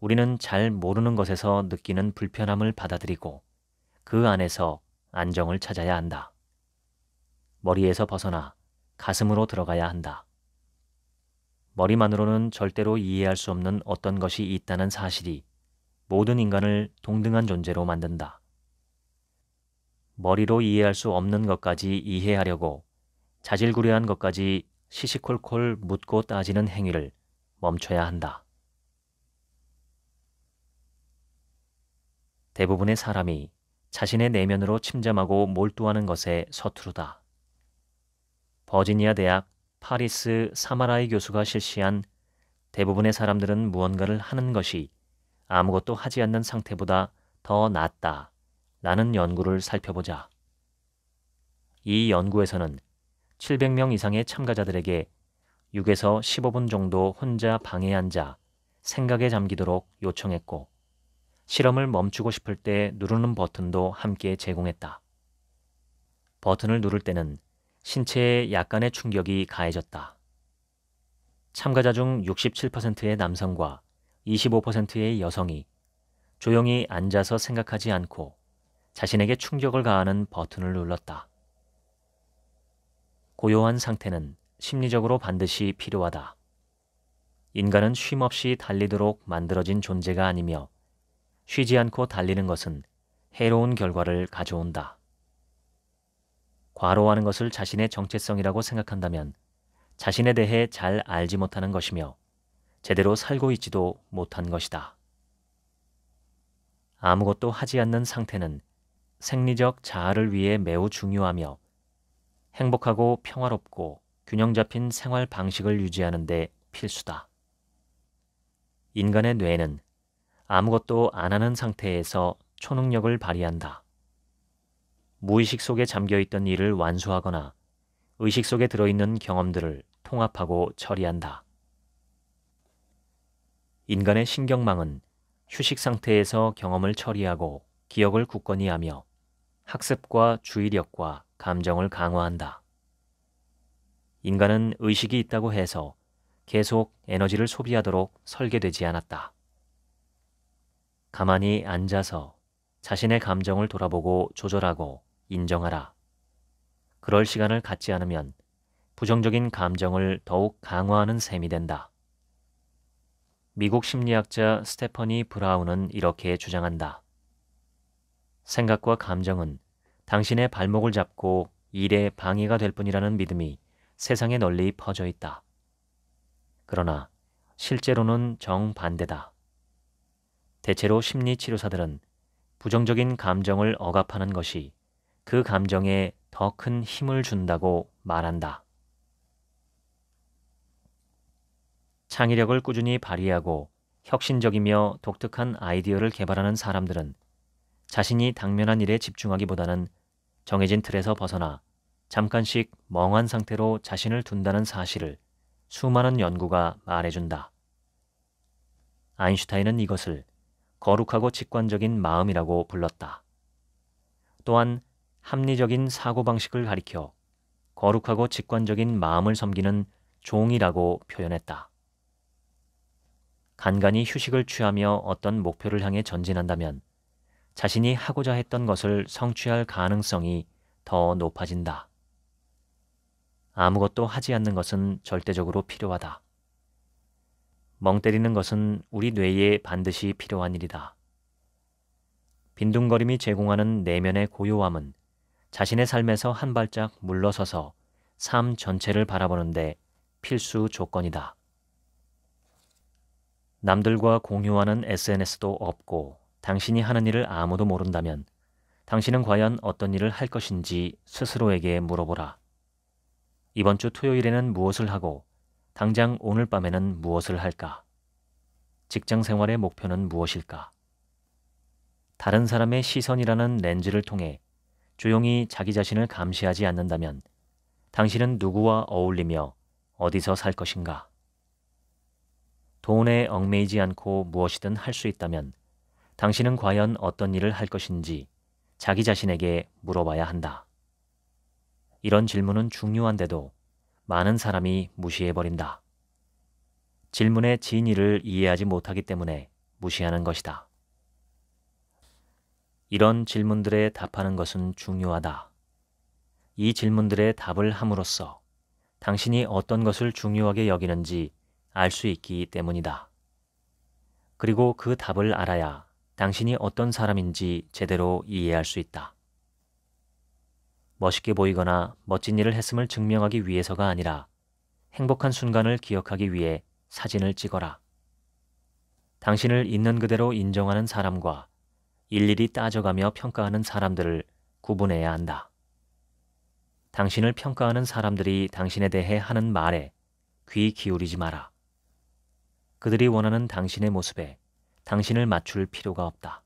우리는 잘 모르는 것에서 느끼는 불편함을 받아들이고 그 안에서 안정을 찾아야 한다. 머리에서 벗어나 가슴으로 들어가야 한다. 머리만으로는 절대로 이해할 수 없는 어떤 것이 있다는 사실이 모든 인간을 동등한 존재로 만든다. 머리로 이해할 수 없는 것까지 이해하려고 자질구레한 것까지 시시콜콜 묻고 따지는 행위를 멈춰야 한다. 대부분의 사람이 자신의 내면으로 침잠하고 몰두하는 것에 서투르다. 버지니아 대학 파리스 사마라이 교수가 실시한 대부분의 사람들은 무언가를 하는 것이 아무것도 하지 않는 상태보다 더 낫다 라는 연구를 살펴보자. 이 연구에서는 700명 이상의 참가자들에게 6에서 15분 정도 혼자 방에 앉아 생각에 잠기도록 요청했고 실험을 멈추고 싶을 때 누르는 버튼도 함께 제공했다. 버튼을 누를 때는 신체에 약간의 충격이 가해졌다. 참가자 중 67%의 남성과 25%의 여성이 조용히 앉아서 생각하지 않고 자신에게 충격을 가하는 버튼을 눌렀다. 고요한 상태는 심리적으로 반드시 필요하다. 인간은 쉼없이 달리도록 만들어진 존재가 아니며 쉬지 않고 달리는 것은 해로운 결과를 가져온다. 과로하는 것을 자신의 정체성이라고 생각한다면 자신에 대해 잘 알지 못하는 것이며 제대로 살고 있지도 못한 것이다. 아무것도 하지 않는 상태는 생리적 자아를 위해 매우 중요하며 행복하고 평화롭고 균형 잡힌 생활 방식을 유지하는 데 필수다. 인간의 뇌는 아무것도 안 하는 상태에서 초능력을 발휘한다. 무의식 속에 잠겨있던 일을 완수하거나 의식 속에 들어있는 경험들을 통합하고 처리한다. 인간의 신경망은 휴식 상태에서 경험을 처리하고 기억을 굳건히 하며 학습과 주의력과 감정을 강화한다. 인간은 의식이 있다고 해서 계속 에너지를 소비하도록 설계되지 않았다. 가만히 앉아서 자신의 감정을 돌아보고 조절하고 인정하라. 그럴 시간을 갖지 않으면 부정적인 감정을 더욱 강화하는 셈이 된다. 미국 심리학자 스테퍼니 브라운은 이렇게 주장한다. 생각과 감정은 당신의 발목을 잡고 일에 방해가 될 뿐이라는 믿음이 세상에 널리 퍼져 있다. 그러나 실제로는 정반대다. 대체로 심리치료사들은 부정적인 감정을 억압하는 것이 그 감정에 더 큰 힘을 준다고 말한다. 창의력을 꾸준히 발휘하고 혁신적이며 독특한 아이디어를 개발하는 사람들은 자신이 당면한 일에 집중하기보다는 정해진 틀에서 벗어나 잠깐씩 멍한 상태로 자신을 둔다는 사실을 수많은 연구가 말해준다. 아인슈타인은 이것을 거룩하고 직관적인 마음이라고 불렀다. 또한 합리적인 사고방식을 가리켜 거룩하고 직관적인 마음을 섬기는 종이라고 표현했다. 간간히 휴식을 취하며 어떤 목표를 향해 전진한다면 자신이 하고자 했던 것을 성취할 가능성이 더 높아진다. 아무것도 하지 않는 것은 절대적으로 필요하다. 멍 때리는 것은 우리 뇌에 반드시 필요한 일이다. 빈둥거림이 제공하는 내면의 고요함은 자신의 삶에서 한 발짝 물러서서 삶 전체를 바라보는데 필수 조건이다. 남들과 공유하는 SNS도 없고 당신이 하는 일을 아무도 모른다면 당신은 과연 어떤 일을 할 것인지 스스로에게 물어보라. 이번 주 토요일에는 무엇을 하고 당장 오늘 밤에는 무엇을 할까? 직장 생활의 목표는 무엇일까? 다른 사람의 시선이라는 렌즈를 통해 조용히 자기 자신을 감시하지 않는다면 당신은 누구와 어울리며 어디서 살 것인가? 돈에 얽매이지 않고 무엇이든 할 수 있다면 당신은 과연 어떤 일을 할 것인지 자기 자신에게 물어봐야 한다. 이런 질문은 중요한데도 많은 사람이 무시해버린다. 질문의 진위를 이해하지 못하기 때문에 무시하는 것이다. 이런 질문들에 답하는 것은 중요하다. 이 질문들의 답을 함으로써 당신이 어떤 것을 중요하게 여기는지 알 수 있기 때문이다. 그리고 그 답을 알아야 당신이 어떤 사람인지 제대로 이해할 수 있다. 멋있게 보이거나 멋진 일을 했음을 증명하기 위해서가 아니라 행복한 순간을 기억하기 위해 사진을 찍어라. 당신을 있는 그대로 인정하는 사람과 일일이 따져가며 평가하는 사람들을 구분해야 한다. 당신을 평가하는 사람들이 당신에 대해 하는 말에 귀 기울이지 마라. 그들이 원하는 당신의 모습에 당신을 맞출 필요가 없다.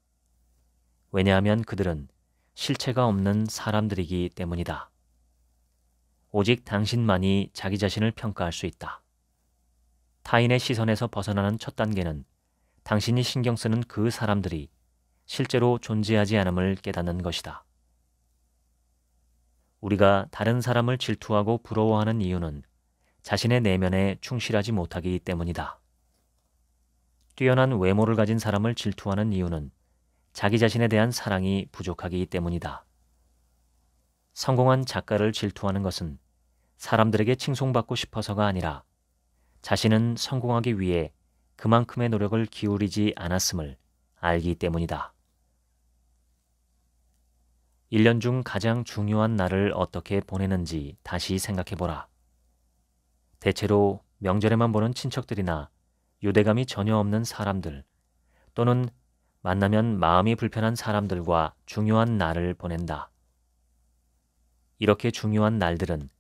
왜냐하면 그들은 실체가 없는 사람들이기 때문이다. 오직 당신만이 자기 자신을 평가할 수 있다. 타인의 시선에서 벗어나는 첫 단계는 당신이 신경 쓰는 그 사람들이 실제로 존재하지 않음을 깨닫는 것이다. 우리가 다른 사람을 질투하고 부러워하는 이유는 자신의 내면에 충실하지 못하기 때문이다. 뛰어난 외모를 가진 사람을 질투하는 이유는 자기 자신에 대한 사랑이 부족하기 때문이다. 성공한 작가를 질투하는 것은 사람들에게 칭송받고 싶어서가 아니라 자신은 성공하기 위해 그만큼의 노력을 기울이지 않았음을 알기 때문이다. 1년 중 가장 중요한 날을 어떻게 보내는지 다시 생각해보라. 대체로 명절에만 보는 친척들이나 유대감이 전혀 없는 사람들 또는 만나면 마음이 불편한 사람들과 중요한 날을 보낸다. 이렇게 중요한 날들은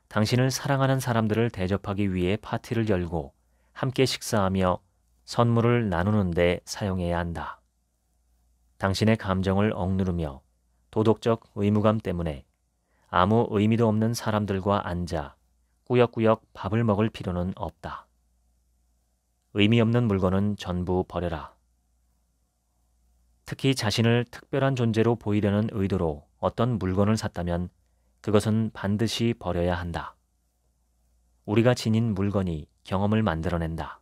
당신을 사랑하는 사람들을 대접하기 위해 파티를 열고 함께 식사하며 선물을 나누는 데 사용해야 한다. 당신의 감정을 억누르며 도덕적 의무감 때문에 아무 의미도 없는 사람들과 앉아 꾸역꾸역 밥을 먹을 필요는 없다. 의미 없는 물건은 전부 버려라. 특히 자신을 특별한 존재로 보이려는 의도로 어떤 물건을 샀다면 그것은 반드시 버려야 한다. 우리가 지닌 물건이 경험을 만들어낸다.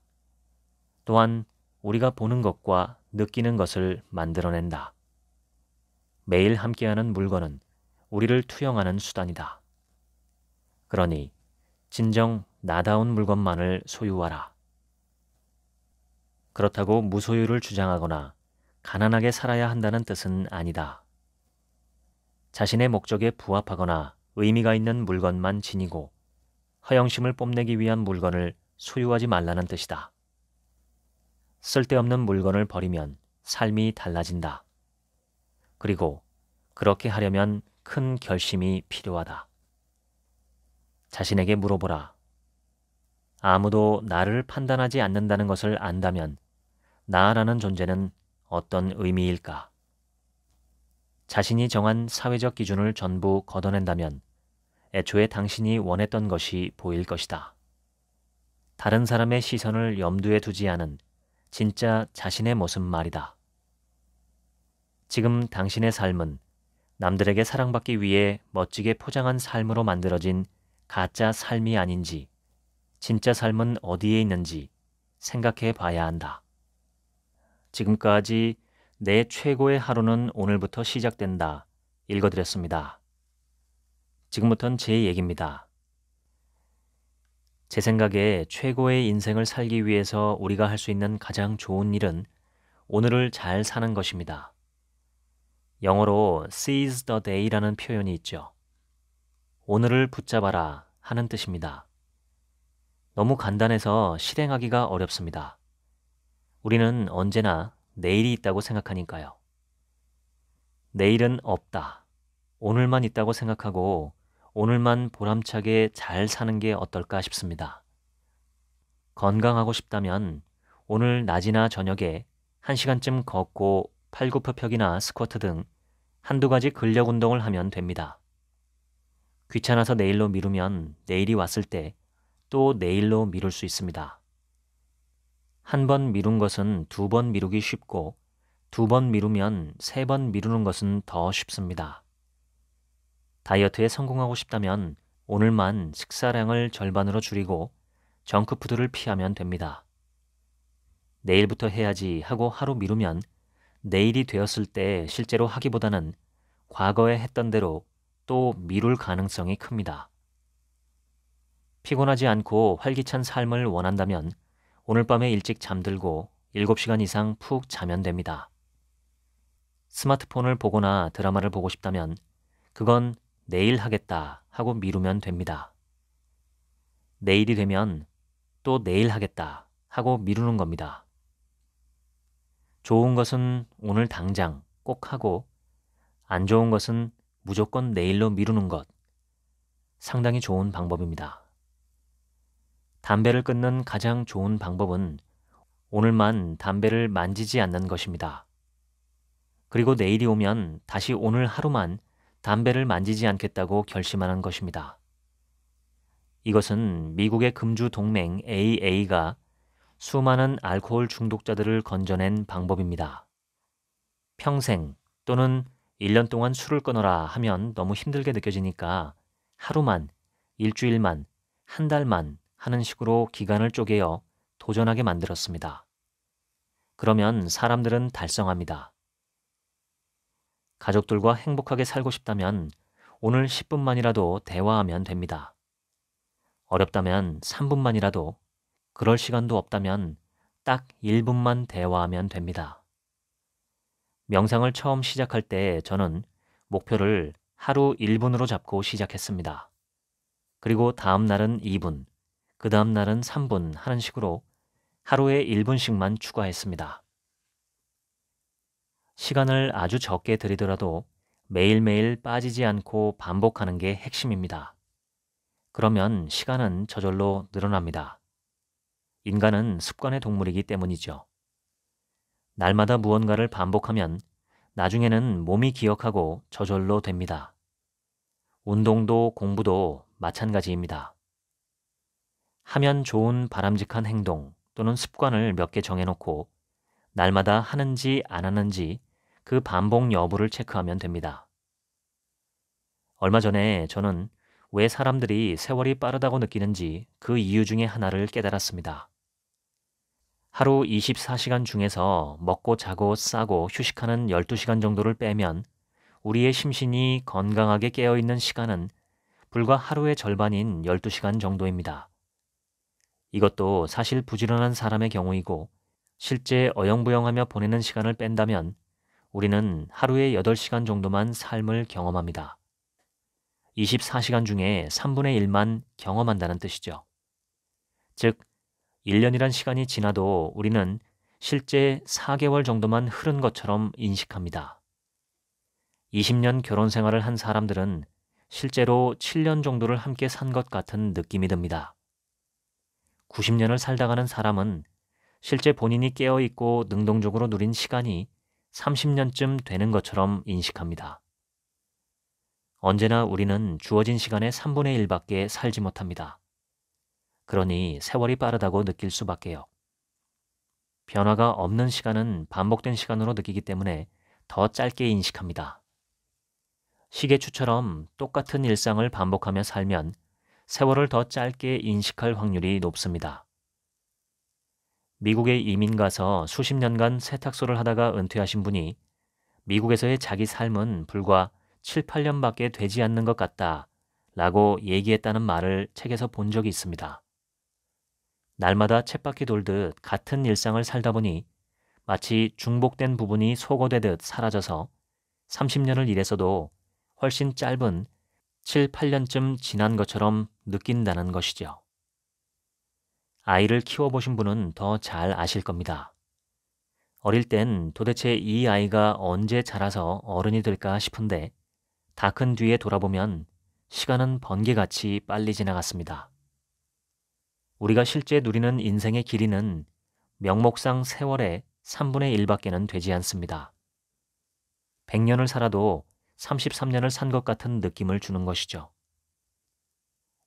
또한 우리가 보는 것과 느끼는 것을 만들어낸다. 매일 함께하는 물건은 우리를 투영하는 수단이다. 그러니 진정 나다운 물건만을 소유하라. 그렇다고 무소유를 주장하거나 가난하게 살아야 한다는 뜻은 아니다. 자신의 목적에 부합하거나 의미가 있는 물건만 지니고 허영심을 뽐내기 위한 물건을 소유하지 말라는 뜻이다. 쓸데없는 물건을 버리면 삶이 달라진다. 그리고 그렇게 하려면 큰 결심이 필요하다. 자신에게 물어보라. 아무도 나를 판단하지 않는다는 것을 안다면 나라는 존재는 어떤 의미일까? 자신이 정한 사회적 기준을 전부 걷어낸다면 애초에 당신이 원했던 것이 보일 것이다. 다른 사람의 시선을 염두에 두지 않은 진짜 자신의 모습 말이다. 지금 당신의 삶은 남들에게 사랑받기 위해 멋지게 포장한 삶으로 만들어진 가짜 삶이 아닌지, 진짜 삶은 어디에 있는지 생각해 봐야 한다. 지금까지 내 최고의 하루는 오늘부터 시작된다. 읽어드렸습니다. 지금부터는 제 얘기입니다. 제 생각에 최고의 인생을 살기 위해서 우리가 할 수 있는 가장 좋은 일은 오늘을 잘 사는 것입니다. 영어로 seize the day라는 표현이 있죠. 오늘을 붙잡아라 하는 뜻입니다. 너무 간단해서 실행하기가 어렵습니다. 우리는 언제나 내일이 있다고 생각하니까요. 내일은 없다. 오늘만 있다고 생각하고 오늘만 보람차게 잘 사는 게 어떨까 싶습니다. 건강하고 싶다면 오늘 낮이나 저녁에 1시간쯤 걷고 팔굽혀펴기나 스쿼트 등 한두 가지 근력 운동을 하면 됩니다. 귀찮아서 내일로 미루면 내일이 왔을 때 또 내일로 미룰 수 있습니다. 한 번 미룬 것은 2번 미루기 쉽고 2번 미루면 3번 미루는 것은 더 쉽습니다. 다이어트에 성공하고 싶다면 오늘만 식사량을 절반으로 줄이고 정크푸드를 피하면 됩니다. 내일부터 해야지 하고 하루 미루면 내일이 되었을 때 실제로 하기보다는 과거에 했던 대로 또 미룰 가능성이 큽니다. 피곤하지 않고 활기찬 삶을 원한다면 오늘 밤에 일찍 잠들고 7시간 이상 푹 자면 됩니다. 스마트폰을 보거나 드라마를 보고 싶다면 그건 내일 하겠다 하고 미루면 됩니다. 내일이 되면 또 내일 하겠다 하고 미루는 겁니다. 좋은 것은 오늘 당장 꼭 하고 안 좋은 것은 무조건 내일로 미루는 것. 상당히 좋은 방법입니다. 담배를 끊는 가장 좋은 방법은 오늘만 담배를 만지지 않는 것입니다. 그리고 내일이 오면 다시 오늘 하루만 담배를 만지지 않겠다고 결심하는 것입니다. 이것은 미국의 금주 동맹 AA가 수많은 알코올 중독자들을 건져낸 방법입니다. 평생 또는 1년 동안 술을 끊어라 하면 너무 힘들게 느껴지니까 하루만, 일주일만, 한 달만 하는 식으로 기간을 쪼개어 도전하게 만들었습니다. 그러면 사람들은 달성합니다. 가족들과 행복하게 살고 싶다면 오늘 10분만이라도 대화하면 됩니다. 어렵다면 3분만이라도, 그럴 시간도 없다면 딱 1분만 대화하면 됩니다. 명상을 처음 시작할 때 저는 목표를 하루 1분으로 잡고 시작했습니다. 그리고 다음 날은 2분, 그 다음 날은 3분 하는 식으로 하루에 1분씩만 추가했습니다. 시간을 아주 적게 들이더라도 매일매일 빠지지 않고 반복하는 게 핵심입니다. 그러면 시간은 저절로 늘어납니다. 인간은 습관의 동물이기 때문이죠. 날마다 무언가를 반복하면 나중에는 몸이 기억하고 저절로 됩니다. 운동도 공부도 마찬가지입니다. 하면 좋은 바람직한 행동 또는 습관을 몇 개 정해놓고 날마다 하는지 안 하는지 그 반복 여부를 체크하면 됩니다. 얼마 전에 저는 왜 사람들이 세월이 빠르다고 느끼는지 그 이유 중에 하나를 깨달았습니다. 하루 24시간 중에서 먹고 자고 싸고 휴식하는 12시간 정도를 빼면 우리의 심신이 건강하게 깨어있는 시간은 불과 하루의 절반인 12시간 정도입니다. 이것도 사실 부지런한 사람의 경우이고 실제 어영부영하며 보내는 시간을 뺀다면 우리는 하루에 8시간 정도만 삶을 경험합니다. 24시간 중에 3분의 1만 경험한다는 뜻이죠. 즉, 1년이란 시간이 지나도 우리는 실제 4개월 정도만 흐른 것처럼 인식합니다. 20년 결혼 생활을 한 사람들은 실제로 7년 정도를 함께 산 것 같은 느낌이 듭니다. 90년을 살다가는 사람은 실제 본인이 깨어있고 능동적으로 누린 시간이 30년쯤 되는 것처럼 인식합니다. 언제나 우리는 주어진 시간의 3분의 1밖에 살지 못합니다. 그러니 세월이 빠르다고 느낄 수밖에요. 변화가 없는 시간은 반복된 시간으로 느끼기 때문에 더 짧게 인식합니다. 시계추처럼 똑같은 일상을 반복하며 살면 세월을 더 짧게 인식할 확률이 높습니다. 미국에 이민 가서 수십 년간 세탁소를 하다가 은퇴하신 분이 미국에서의 자기 삶은 불과 7, 8년밖에 되지 않는 것 같다 라고 얘기했다는 말을 책에서 본 적이 있습니다. 날마다 쳇바퀴 돌듯 같은 일상을 살다 보니 마치 중복된 부분이 소거되듯 사라져서 30년을 일했어도 훨씬 짧은 7, 8년쯤 지난 것처럼 느낀다는 것이죠. 아이를 키워보신 분은 더 잘 아실 겁니다. 어릴 땐 도대체 이 아이가 언제 자라서 어른이 될까 싶은데 다 큰 뒤에 돌아보면 시간은 번개같이 빨리 지나갔습니다. 우리가 실제 누리는 인생의 길이는 명목상 세월의 3분의 1밖에는 되지 않습니다. 100년을 살아도 33년을 산 것 같은 느낌을 주는 것이죠.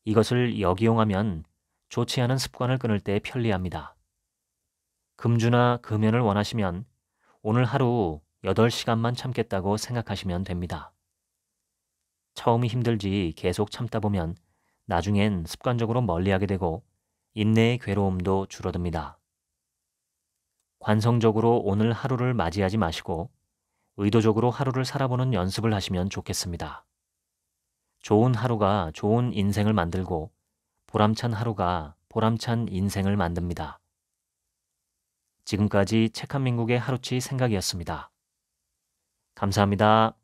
이것을 역이용하면 좋지 않은 습관을 끊을 때 편리합니다. 금주나 금연을 원하시면 오늘 하루 8시간만 참겠다고 생각하시면 됩니다. 처음이 힘들지 계속 참다 보면 나중엔 습관적으로 멀리하게 되고 인내의 괴로움도 줄어듭니다. 관성적으로 오늘 하루를 맞이하지 마시고 의도적으로 하루를 살아보는 연습을 하시면 좋겠습니다. 좋은 하루가 좋은 인생을 만들고 보람찬 하루가 보람찬 인생을 만듭니다. 지금까지 책 한 민국의 하루치 생각이었습니다. 감사합니다.